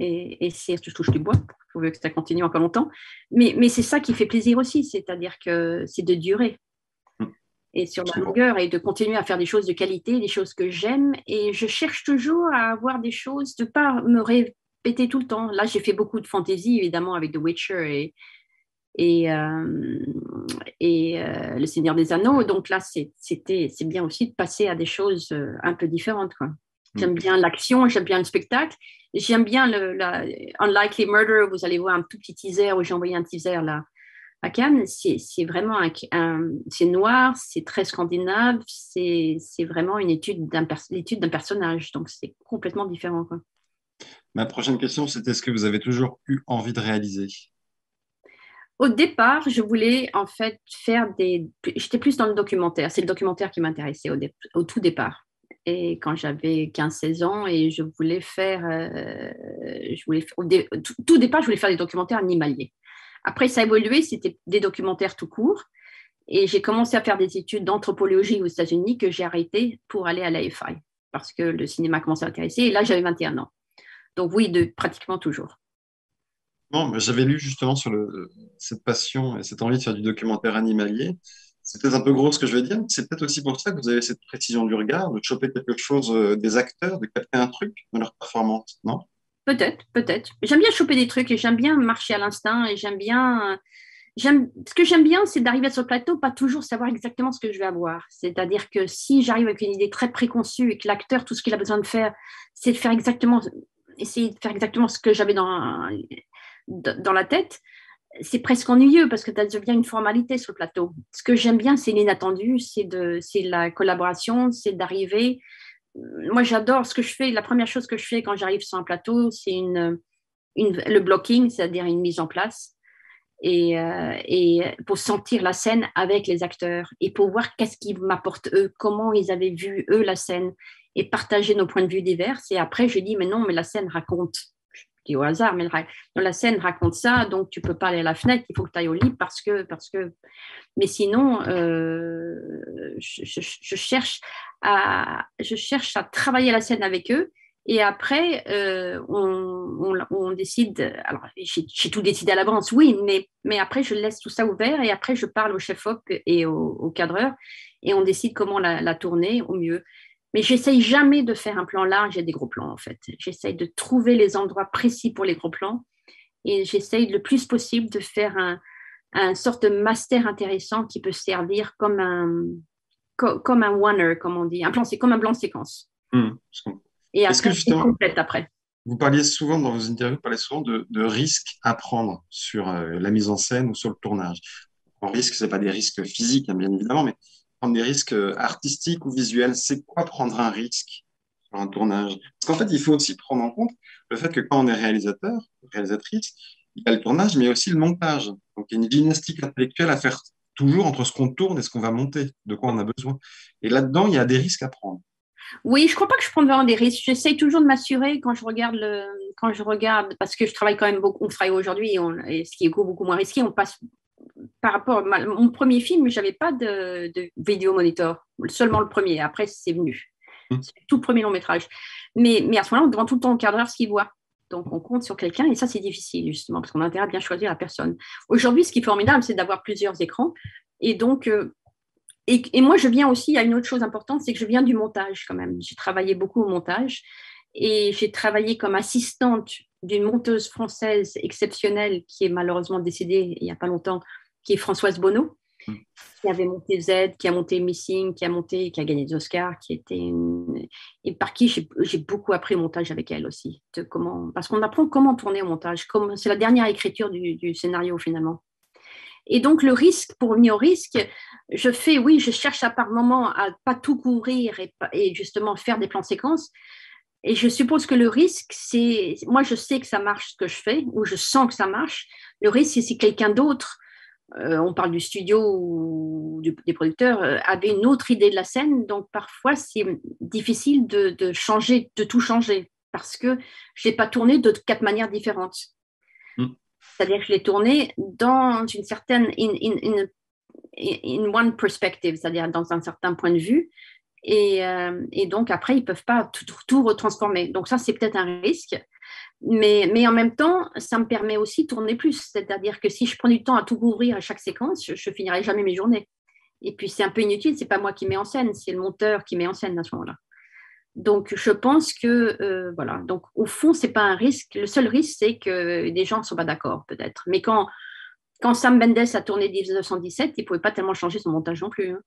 Et je touche du bois, il faut que ça continue encore longtemps. Mais c'est ça qui fait plaisir aussi, c'est-à-dire que c'est de durer et sur Je la comprends. longueur et de continuer à faire des choses de qualité, des choses que j'aime. Et je cherche toujours à avoir des choses, de ne pas me répéter tout le temps. Là, j'ai fait beaucoup de fantaisie, évidemment, avec The Witcher et, euh, Le Seigneur des Anneaux. Donc là, c'est bien aussi de passer à des choses un peu différentes, quoi. J'aime bien l'action, j'aime bien le spectacle. J'aime bien Unlikely Murder. Vous allez voir un tout petit teaser où j'ai envoyé un teaser là à Cannes. C'est vraiment c'est noir, c'est très scandinave, c'est vraiment l'étude d'un personnage. Donc c'est complètement différent, quoi. Ma prochaine question, c'est est-ce que vous avez toujours eu envie de réaliser? Au départ, je voulais en fait faire des. J'étais plus dans le documentaire. C'est le documentaire qui m'intéressait au tout départ. Et quand j'avais 15-16 ans, et je voulais faire. Tout départ, je voulais faire des documentaires animaliers. Après, ça a évolué, c'était des documentaires tout court. Et j'ai commencé à faire des études d'anthropologie aux États-Unis que j'ai arrêtées pour aller à l'AFI parce que le cinéma commençait à m'intéresser. Et là, j'avais 21 ans. Donc oui, pratiquement toujours. Non, mais j'avais lu justement sur cette passion et cette envie de faire du documentaire animalier. C'est peut-être un peu gros ce que je vais dire, mais c'est peut-être aussi pour ça que vous avez cette précision du regard, de choper quelque chose des acteurs, de capter un truc dans leur performance, non? Peut-être, peut-être. J'aime bien choper des trucs et j'aime bien marcher à l'instinct et ce que j'aime bien, c'est d'arriver sur le plateau, pas toujours savoir exactement ce que je vais avoir. C'est-à-dire que si j'arrive avec une idée très préconçue et que l'acteur, tout ce qu'il a besoin de faire, c'est de faire essayer de faire exactement ce que j'avais dans la tête, c'est presque ennuyeux parce que ça devient une formalité sur le plateau. Ce que j'aime bien, c'est l'inattendu, c'est la collaboration, c'est d'arriver. Moi, j'adore ce que je fais. La première chose que je fais quand j'arrive sur un plateau, c'est le blocking, c'est-à-dire une mise en place. Et pour sentir la scène avec les acteurs et pour voir qu'est-ce qu'ils m'apportent eux, comment ils avaient vu eux la scène et partager nos points de vue divers. Et après, je dis, mais non, mais la scène raconte, je dis au hasard, mais la scène raconte ça, donc tu peux pas aller à la fenêtre, il faut que tu ailles au lit parce que. Mais sinon, je cherche à travailler la scène avec eux. Et après, on décide. Alors, j'ai tout décidé à l'avance, oui, mais après, je laisse tout ça ouvert et après, je parle au chef-op et au cadreur et on décide comment la tourner au mieux. Mais j'essaye jamais de faire un plan large et des gros plans, en fait. J'essaye de trouver les endroits précis pour les gros plans et j'essaye le plus possible de faire un sorte de master intéressant qui peut servir comme un oneer, comme on dit. C'est comme un plan de séquence. Je comprends. Et Est-ce que après, c'est justement, complète après. vous parliez souvent dans vos interviews, vous parlez souvent de risques à prendre sur la mise en scène ou sur le tournage. En risque, ce n'est pas des risques physiques, hein, bien évidemment, mais prendre des risques artistiques ou visuels. C'est quoi prendre un risque sur un tournage? Parce qu'en fait, il faut aussi prendre en compte le fait que quand on est réalisateur, réalisatrice, il y a le tournage, mais il y a aussi le montage. Donc, il y a une gymnastique intellectuelle à faire toujours entre ce qu'on tourne et ce qu'on va monter, de quoi on a besoin. Et là-dedans, il y a des risques à prendre. Oui, je ne crois pas que je prenne vraiment des risques. J'essaye toujours de m'assurer quand je regarde, parce que je travaille quand même beaucoup, on travaille aujourd'hui, et ce qui est beaucoup moins risqué, on passe par rapport à mon premier film, je n'avais pas de vidéo monitor, seulement le premier. Après, c'est venu. C'est le tout premier long métrage. Mais à ce moment-là, on demande tout le temps au cadreur ce qu'il voit. Donc, on compte sur quelqu'un et ça, c'est difficile, justement, parce qu'on a intérêt à bien choisir la personne. Aujourd'hui, ce qui est formidable, c'est d'avoir plusieurs écrans. Et donc, et moi, je viens aussi, il y a une autre chose importante, c'est que je viens du montage quand même. J'ai travaillé beaucoup au montage et j'ai travaillé comme assistante d'une monteuse française exceptionnelle qui est malheureusement décédée il n'y a pas longtemps, qui est Françoise Bonneau, qui avait monté Z, qui a monté Missing, qui a gagné des Oscars, et par qui j'ai beaucoup appris au montage avec elle aussi. Parce qu'on apprend comment tourner au montage. C'est la dernière écriture du scénario finalement. Et donc, le risque, pour revenir au risque, je cherche à par moment à pas tout couvrir et justement faire des plans séquences. Et je suppose que le risque, moi, je sais que ça marche ce que je fais, ou je sens que ça marche. Le risque, c'est si quelqu'un d'autre, on parle du studio ou des producteurs, avait une autre idée de la scène. Donc, parfois, c'est difficile de changer, de tout changer, parce que je n'ai pas tourné de 4 manières différentes. C'est-à-dire que je l'ai tourné dans une certaine in one perspective, c'est-à-dire dans un certain point de vue. Et donc, après, ils ne peuvent pas tout retransformer. Donc, ça, c'est peut-être un risque. Mais en même temps, ça me permet aussi de tourner plus. C'est-à-dire que si je prends du temps à tout couvrir à chaque séquence, je ne finirai jamais mes journées. Et puis, c'est un peu inutile. Ce n'est pas moi qui mets en scène, c'est le monteur qui met en scène à ce moment-là. Donc, je pense que, voilà. Donc, au fond, ce n'est pas un risque. Le seul risque, c'est que des gens ne sont pas d'accord, peut-être. Mais quand Sam Mendes a tourné 1917, il ne pouvait pas tellement changer son montage non plus. Hein.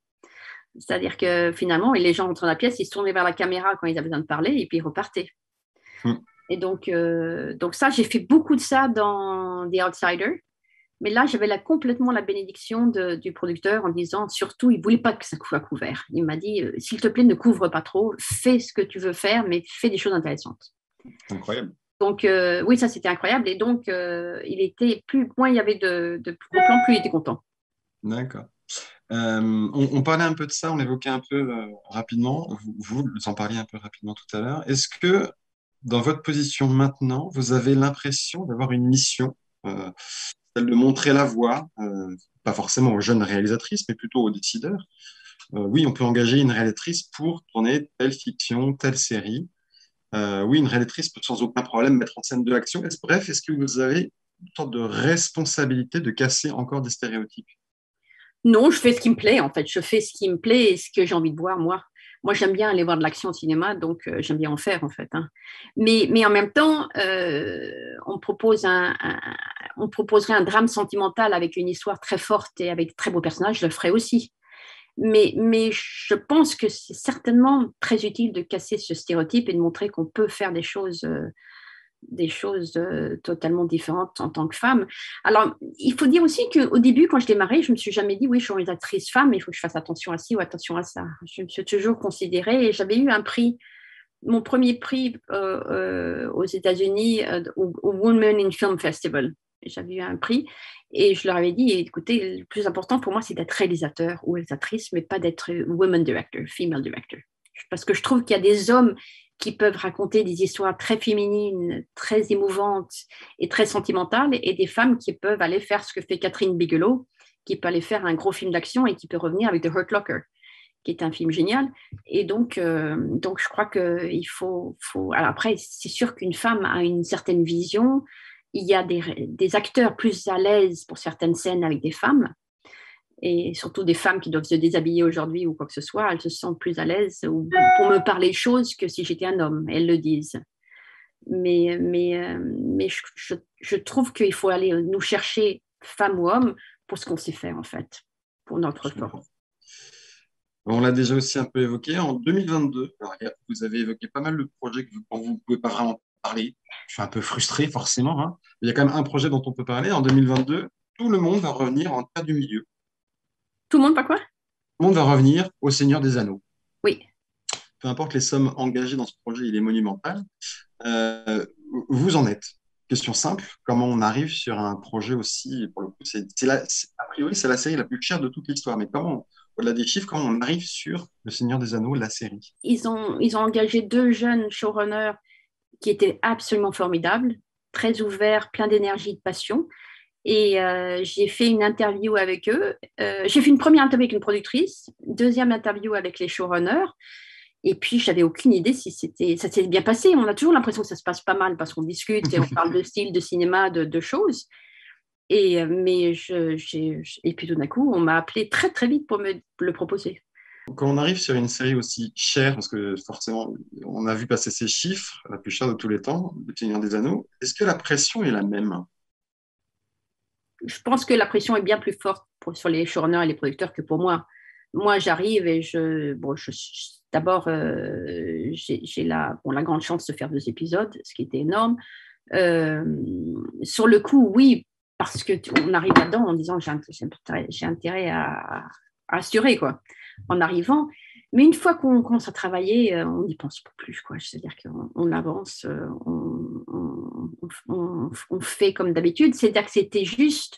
C'est-à-dire que finalement, les gens rentrent dans la pièce, ils se tournaient vers la caméra quand ils avaient besoin de parler et puis ils repartaient. Mm. Et donc ça, j'ai fait beaucoup de ça dans The Outsider. Mais là, j'avais complètement la bénédiction du producteur en disant, surtout, il ne voulait pas que ça soit couvert. Il m'a dit, s'il te plaît, ne couvre pas trop, fais ce que tu veux faire, mais fais des choses intéressantes. Incroyable. Donc, oui, ça, c'était incroyable. Et donc, moins il y avait de gros plans, plus il était content. D'accord. On parlait un peu de ça, on évoquait un peu rapidement, vous en parliez un peu rapidement tout à l'heure. Est-ce que dans votre position maintenant, vous avez l'impression d'avoir une mission, celle de montrer la voie, pas forcément aux jeunes réalisatrices, mais plutôt aux décideurs? Oui, on peut engager une réalisatrice pour tourner telle fiction, telle série. Oui, une réalisatrice peut sans aucun problème mettre en scène de l'action. Bref, est-ce que vous avez une sorte de responsabilité de casser encore des stéréotypes? Non, je fais ce qui me plaît, en fait. Je fais ce qui me plaît et ce que j'ai envie de voir, moi. Moi, j'aime bien aller voir de l'action au cinéma, donc j'aime bien en faire, en fait. Hein. Mais en même temps, on proposerait un drame sentimental avec une histoire très forte et avec de très beaux personnages, je le ferais aussi. Mais je pense que c'est certainement très utile de casser ce stéréotype et de montrer qu'on peut faire des choses totalement différentes en tant que femme. Alors, il faut dire aussi qu'au début, quand je démarrais, je ne me suis jamais dit, oui, je suis réalisatrice femme, il faut que je fasse attention à ci ou attention à ça. Je me suis toujours considérée, et j'avais eu un prix, mon premier prix aux États-Unis, au Women in Film Festival. J'avais eu un prix et je leur avais dit, écoutez, le plus important pour moi, c'est d'être réalisateur ou réalisatrice, mais pas d'être women director, female director. Parce que je trouve qu'il y a des hommes qui peuvent raconter des histoires très féminines, très émouvantes et très sentimentales, et des femmes qui peuvent aller faire ce que fait Catherine Bigelow, qui peut aller faire un gros film d'action et qui peut revenir avec The Hurt Locker, qui est un film génial. Et donc je crois qu'il faut... Alors après, c'est sûr qu'une femme a une certaine vision. Il y a des acteurs plus à l'aise pour certaines scènes avec des femmes, et surtout des femmes qui doivent se déshabiller aujourd'hui ou quoi que ce soit, elles se sentent plus à l'aise pour me parler de choses que si j'étais un homme, elles le disent. Mais je trouve qu'il faut aller nous chercher, femmes ou hommes, pour ce qu'on sait faire en fait, pour notre force. On l'a déjà aussi un peu évoqué. En 2022, alors, vous avez évoqué pas mal de projets dont vous ne pouvez pas vraiment parler. Je suis un peu frustré, forcément. Hein. Il y a quand même un projet dont on peut parler. En 2022, tout le monde va revenir en terre du milieu. Tout le monde, pas quoi? Tout le monde va revenir au Seigneur des Anneaux. Oui. Peu importe les sommes engagées dans ce projet, il est monumental. Euh, vous en êtes. Question simple, comment on arrive sur un projet aussi, pour le coup, a priori, c'est la série la plus chère de toute l'histoire, mais comment, au-delà des chiffres, comment on arrive sur Le Seigneur des Anneaux, la série? Ils ont engagé 2 jeunes showrunners qui étaient absolument formidables, très ouverts, pleins d'énergie, de passion. Et j'ai fait une interview avec eux. J'ai fait une première interview avec une productrice, deuxième interview avec les showrunners. Et puis, je n'avais aucune idée si ça s'est bien passé. On a toujours l'impression que ça se passe pas mal parce qu'on discute et on parle de style, de cinéma, de choses. Et puis tout d'un coup, on m'a appelé très, très vite pour me le proposer. Quand on arrive sur une série aussi chère, parce que forcément, on a vu passer ces chiffres, la plus chère de tous les temps, Le Seigneur des Anneaux, est-ce que la pression est la même? Je pense que la pression est bien plus forte sur les showrunners et les producteurs que pour moi. Moi, j'arrive et d'abord, j'ai la grande chance de faire 2 épisodes, ce qui était énorme. Sur le coup, oui, parce qu'on arrive là-dedans en disant j'ai intérêt à assurer, quoi, en arrivant. Mais une fois qu'on commence à travailler, on n'y pense pas plus, quoi. C'est-à-dire qu'on avance, on fait comme d'habitude. C'est-à-dire que c'était juste,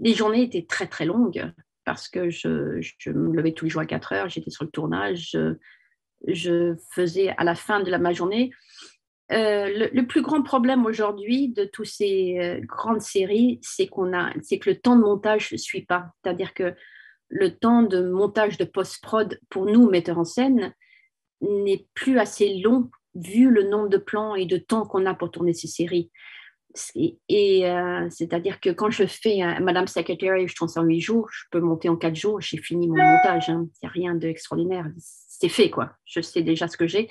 les journées étaient très, très longues parce que je me levais tous les jours à 4 heures, j'étais sur le tournage, je faisais à la fin de ma journée. Le plus grand problème aujourd'hui de toutes ces grandes séries, c'est que le temps de montage ne suit pas. C'est-à-dire que le temps de montage de post-prod pour nous, metteurs en scène, n'est plus assez long vu le nombre de plans et de temps qu'on a pour tourner ces séries. C'est-à-dire que quand je fais Madame Secretary, je tourne ça en 8 jours, je peux monter en 4 jours, j'ai fini mon montage. Il n'y a rien d'extraordinaire. C'est fait, quoi. Je sais déjà ce que j'ai.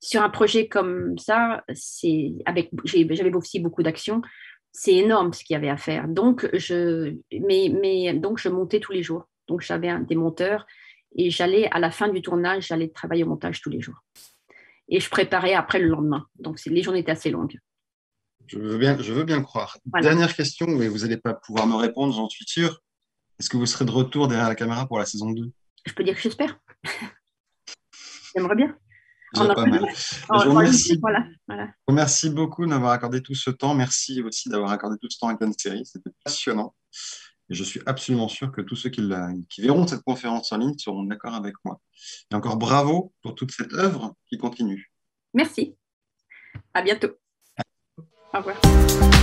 Sur un projet comme ça, j'avais aussi beaucoup d'actions. C'est énorme ce qu'il y avait à faire. Donc, je montais tous les jours. Donc, j'avais des monteurs Et j'allais, à la fin du tournage, j'allais travailler au montage tous les jours. Et je préparais après le lendemain. Donc, les journées étaient assez longues. Je veux bien croire. Voilà. Dernière question, mais vous n'allez pas pouvoir me répondre, j'en suis sûr. Est-ce que vous serez de retour derrière la caméra pour la saison 2? Je peux dire que j'espère. J'aimerais bien. Déjà pas mal. Je vous remercie. Voilà. Merci beaucoup d'avoir accordé tout ce temps. Merci aussi d'avoir accordé tout ce temps avec notre série. C'était passionnant. Et je suis absolument sûr que tous ceux qui verront cette conférence en ligne seront d'accord avec moi. Et encore bravo pour toute cette œuvre qui continue. Merci. À bientôt. Au revoir.